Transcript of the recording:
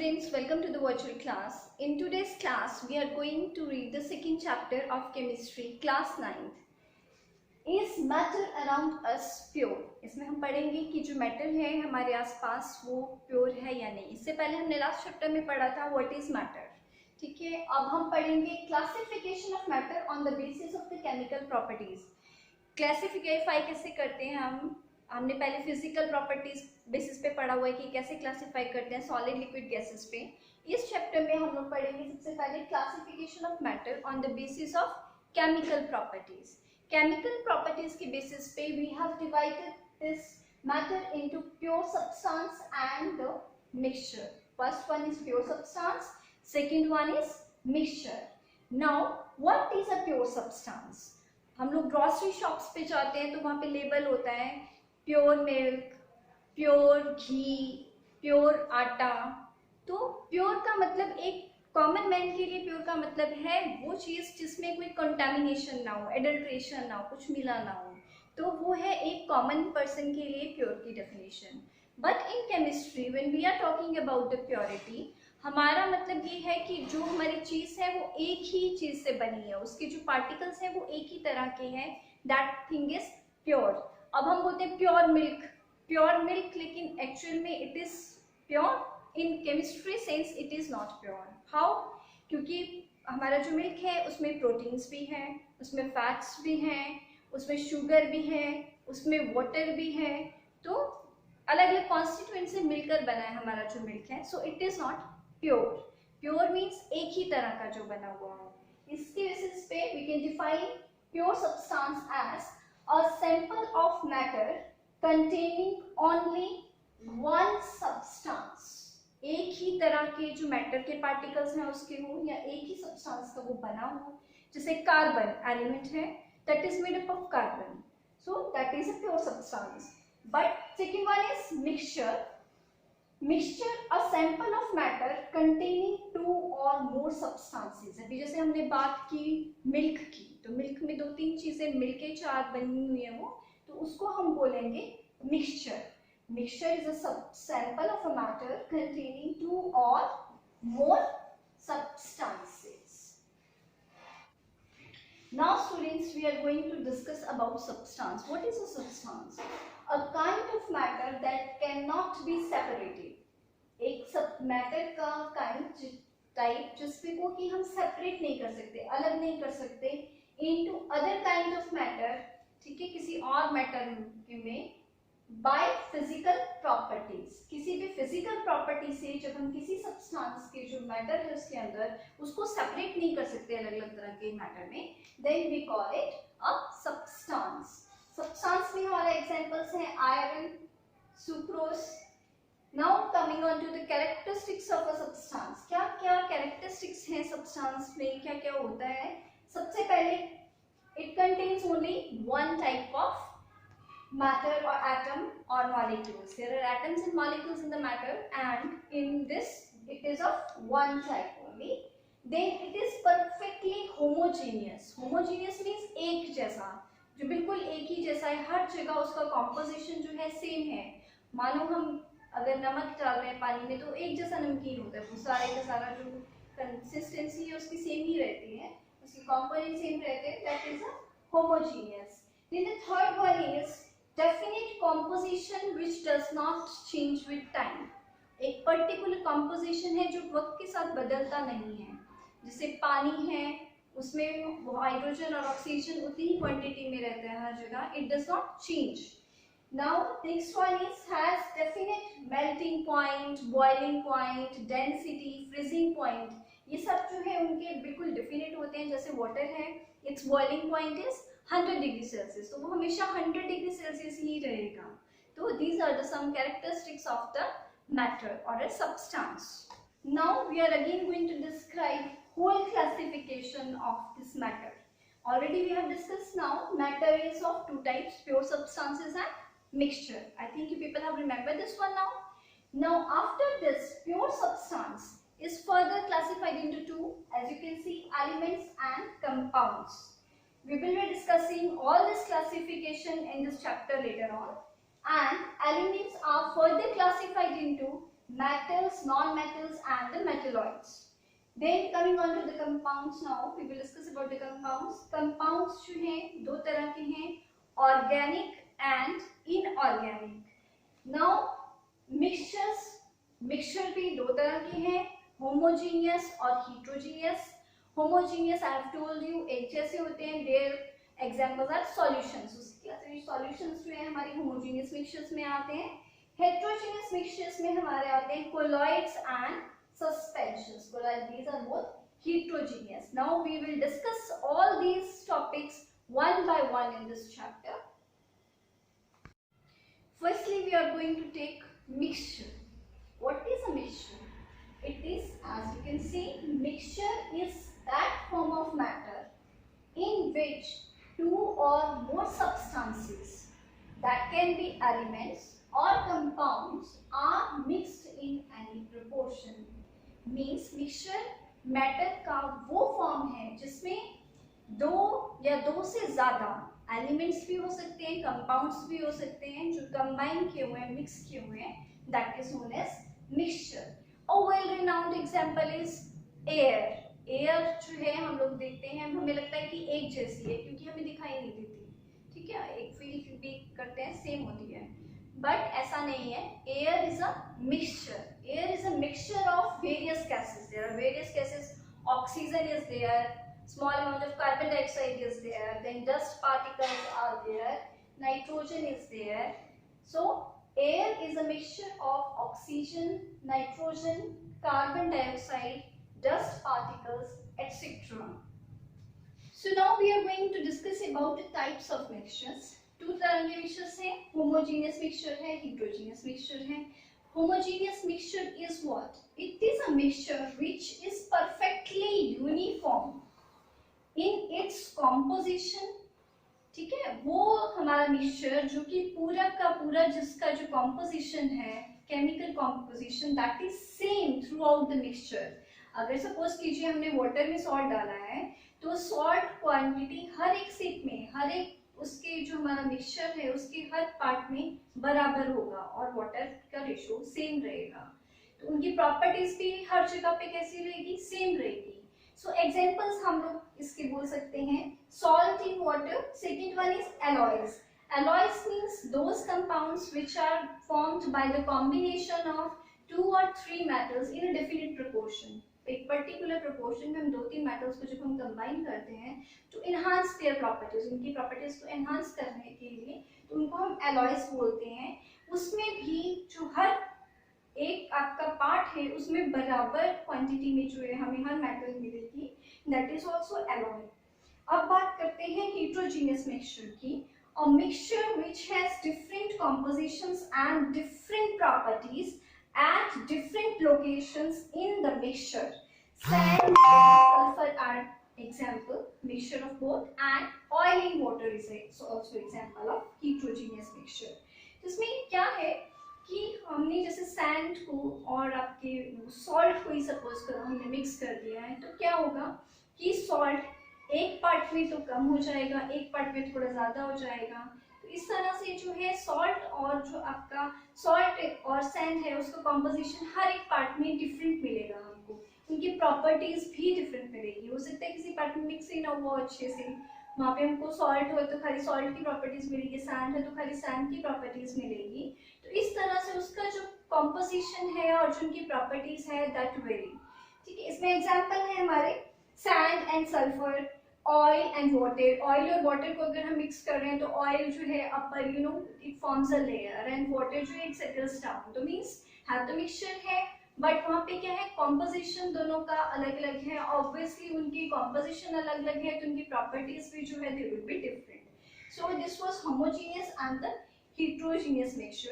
students, welcome to the virtual class. In today's class, we are going to read the second chapter of chemistry, class 9th. Is matter around us pure? इसमें हम पढ़ेंगे कि जो matter है हमारे आसपास वो प्योर है या नहीं. इससे पहले हमने लास्ट चैप्टर में पढ़ा था व्हाट इज मैटर. ठीक है, अब हम पढ़ेंगे classification of matter on the basis of the chemical properties. Classify कैसे करते हैं हमने पहले फिजिकल प्रॉपर्टीज बेसिस पे पढ़ा हुआ है कि कैसे क्लासिफाई करते हैं सॉलिड लिक्विड गैसेस पे. इस चैप्टर में हम लोग पढ़ेंगे सबसे पहले classification of matter on the basis of chemical properties. Chemical properties के बेसिस पे we have divided this matter into pure substance and the mixture. First one is pure substance, second one is mixture. Now what is a pure substance? हम लोग grocery shops पे जाते हैं तो वहाँ पे लेबल होता है प्योर मिल्क, प्योर घी, प्योर आटा. तो प्योर का मतलब एक कॉमन मैन के लिए प्योर का मतलब है वो चीज़ जिसमें कोई कंटामिनेशन ना हो, एडल्ट्रेशन ना हो, कुछ मिला ना हो. तो वो है एक कॉमन पर्सन के लिए प्योर की definition. But in chemistry when we are talking about the purity, हमारा मतलब ये है कि जो हमारी चीज़ है वो एक ही चीज़ से बनी है, उसके जो पार्टिकल्स हैं वो एक ही तरह के हैं. That thing is pure. अब हम बोलते हैं प्योर मिल्क, लेकिन एक्चुअल में it is pure. In chemistry sense it is not pure. How? क्योंकि हमारा जो मिल्क है उसमें प्रोटीन्स भी हैं, उसमें फैट्स भी हैं, उसमें शुगर भी है, उसमें वाटर भी है. तो अलग अलग कॉन्स्टिट्यूएंट से मिलकर बना है हमारा जो मिल्क है. So it is not pure. Pure means एक ही तरह का जो बना हुआ है. इसके बेसिस पे we can define pure substance as a sample of matter containing only one substance. एक ही तरह के जो मैटर के पार्टिकल्स हैं उसके हो या एक ही सब्सटेंस का वो बना हो. जैसे कार्बन एलिमेंट है, that is made up of carbon, so that is a pure substance. But second one is mixture. a sample of matter containing two or more substances. अभी जैसे हमने बात की मिल्क की, तो मिल्क में दो तीन चीजें मिलके चार बनी हुई है वो, तो उसको हम बोलेंगे mixture. Mixture is a sample of a matter containing two or more substances. Now students, we are going to discuss about substance. What is a substance? A kind of matter that cannot be separated. एक सब matter का kind type जिसमें को कि हम separate नहीं कर सकते, अलग नहीं कर सकते into other kind of matter. ठीक है, किसी और मैटर में बाय फिजिकल प्रॉपर्टीज. किसी भी फिजिकल प्रॉपर्टी से जब हम किसी सब्सटेंस के जो मैटर है उसके अंदर उसको सेपरेट नहीं कर सकते अलग अलग तरह के मैटर में, then we call it a substance. Substance में हमारा एग्जांपल्स हैं iron, sucrose. Now coming on to the characteristics of a substance. क्या क्या कैरेक्टरिस्टिक्स हैं सब्सटेंस में, क्या क्या होता है? सबसे पहले it contains only one type of matter or atom or molecules. There are atoms and molecules in the matter, and in this it is of one type only. Then it is perfectly homogeneous. Homogeneous means एक जैसा, जो बिल्कुल एक ही जैसा है, हर जगह उसका composition जो है सेम है. मानो हम अगर नमक डाल रहे हैं पानी में तो एक जैसा नमकीन होता है, वो सारे का सारा जो कंसिस्टेंसी है उसकी सेम ही रहती है, उसके कंपोनेंट सेम रहते हैं. That is a homogeneous. Then the third one is definite composition which does not change with time. एक पर्टिकुलर composition है जो वक्त के साथ बदलता नहीं है. जैसे पानी है, उसमें हाइड्रोजन और ऑक्सीजन उतनी ही क्वांटिटी में रहता है हर जगह. It does not change. Now next one is has definite melting point, boiling point, density, freezing point. ये सब जो है उनके बिल्कुल डेफिनेट होते हैं. जैसे वाटर है, its boiling point is 100 degree Celsius, तो वो हमेशा 100 डिग्री सेल्सियस ही रहेगा. तो these are the some characteristics of the matter or a substance. Now we are again going to describe whole classification of this matter. Already we have discussed now matter is of two types, pure substances and mixture. I think you people have remembered this one now. Now after this, pure substance is further classified into two, as you can see, elements and compounds. We will be discussing all this classification in this chapter later on. And elements are further classified into metals, non-metals and the metalloids. Then coming on to the compounds, now we will discuss about the compounds. Compounds जो हैं दो तरह के हैं, organic and inorganic. Now mixtures, mixture भी दो तरह के हैं, homogeneous और heterogeneous. Homogeneous I have told you एक जैसे होते हैं, their examples are solutions. उसके बाद solutions जो है हमारी homogeneous mixtures में आते हैं. Heterogeneous mixtures में हमारे आते हैं colloids and suspensions. Colloids, these are both heterogeneous. Now we will discuss all these topics one by one in this chapter. Firstly, we are going to take mixture. What is a mixture? It is, as you can see, mixture is that form of matter in which two or more substances, that can be elements or compounds, are mixed in any proportion. Means mixture matter का वो form है जिसमें दो या दो से ज्यादा elements भी हो सकते हैं, compounds भी हो सकते हैं, जो combine किए हुए हैं, mix किए हुए हैं, that is known as mixture. A well-renowned example is air. Air जो है हम लोग देखते हैं, हमें लगता है कि एक जैसी है क्योंकि हमें दिखाई नहीं देती, ठीक है, एक फील भी करते हैं सेम होती है, बट ऐसा नहीं है. Air is a mixture. Air is a mixture of various gases. There are various gases. Oxygen is there, small amount of carbon dioxide is there, then dust particles are there, nitrogen is there. So air is a mixture of oxygen, nitrogen, carbon dioxide, dust particles, etc. So now we are going to discuss about the types of mixtures. Two तरह के mixtures हैं, homogeneous mixture है, heterogeneous mixture है. Homogeneous mixture is what? It is a mixture which is perfectly uniform in its composition. ठीक है, वो हमारा mixture जो कि पूरा का पूरा जिसका जो कॉम्पोजिशन है, chemical composition, that is same through out the mixture. अगर सपोज कीजिए हमने वाटर में सॉल्ट डाला है तो सॉल्ट क्वांटिटी हर एक सिप में, हर एक उसके जो हमारा मिक्सचर है उसके हर पार्ट में बराबर होगा और वाटर का रेशो सेम रहेगा. तो उनकी प्रॉपर्टीज भी हर जगह पे कैसी रहेगी, सेम रहेगी. सो एग्जांपल्स हम लोग इसके बोल सकते हैं, salt in water. Second one is alloys. Alloys means those compounds which are formed by the combination of two or three metals in a definite proportion. एक पर्टिकुलर प्रोपोर्शन में हम दो तीन मेटल्स को जब हम कंबाइन करते हैं तो इनहांस देयर प्रॉपर्टीज, उनकी प्रॉपर्टीज को एनहांस करने के लिए, तो उनको हम एलॉयज बोलते हैं. उसमें भी जो हर एक आपका पार्ट है उसमें बराबर क्वांटिटी में जो है हमें हर मेटल मिलेगी, दैट इज आल्सो एलॉय. अब बात करते हैं heterogeneous मिक्सचर की. A mixture which has different compositions and different properties at different locations in the mixture. Sand and sulfur are example, mixture of both, and oil in water is also example of heterogeneous mixture. इसमें क्या है कि हमने जैसे sand को और आपके salt को ही सपोज करो हमने मिक्स कर दिया है, तो क्या होगा कि सॉल्ट एक पार्ट में तो कम हो जाएगा, एक पार्ट में थोड़ा ज़्यादा हो जाएगा. तो इस तरह से जो है सॉल्ट और जो आपका सॉल्ट और सैंड है उसका कॉम्पोजिशन हर एक पार्ट में डिफरेंट मिलेगा हमको, उनकी प्रॉपर्टीज भी डिफरेंट मिलेगी. हो सकता है किसी पार्ट में मिक्स ही ना हुआ अच्छे से, वहाँ पे हमको सॉल्ट हो तो खाली सॉल्ट की प्रॉपर्टीज मिलेगी, सैंड है तो खाली सैंड की प्रॉपर्टीज मिलेगी. तो इस तरह से उसका जो कॉम्पोजिशन है और जो उनकी प्रॉपर्टीज है दैट वेरी. ठीक है, इसमें एग्जाम्पल है हमारे sand and sulphur, oil and water. Oil और वाटर को अगर हम मिक्स कर रहे हैं तो ऑयल जो है upper it forms a layer and water जो है इट सेटल्स डाउन. तो मींस हैव तो मिक्सचर है बट वहाँ पे क्या है, कॉम्पोजिशन दोनों का अलग अलग है. ऑब्वियसली उनकी कॉम्पोजिशन अलग अलग है तो उनकी प्रॉपर्टीज भी जो है they will be different. So this was homogeneous and the heterogeneous mixture.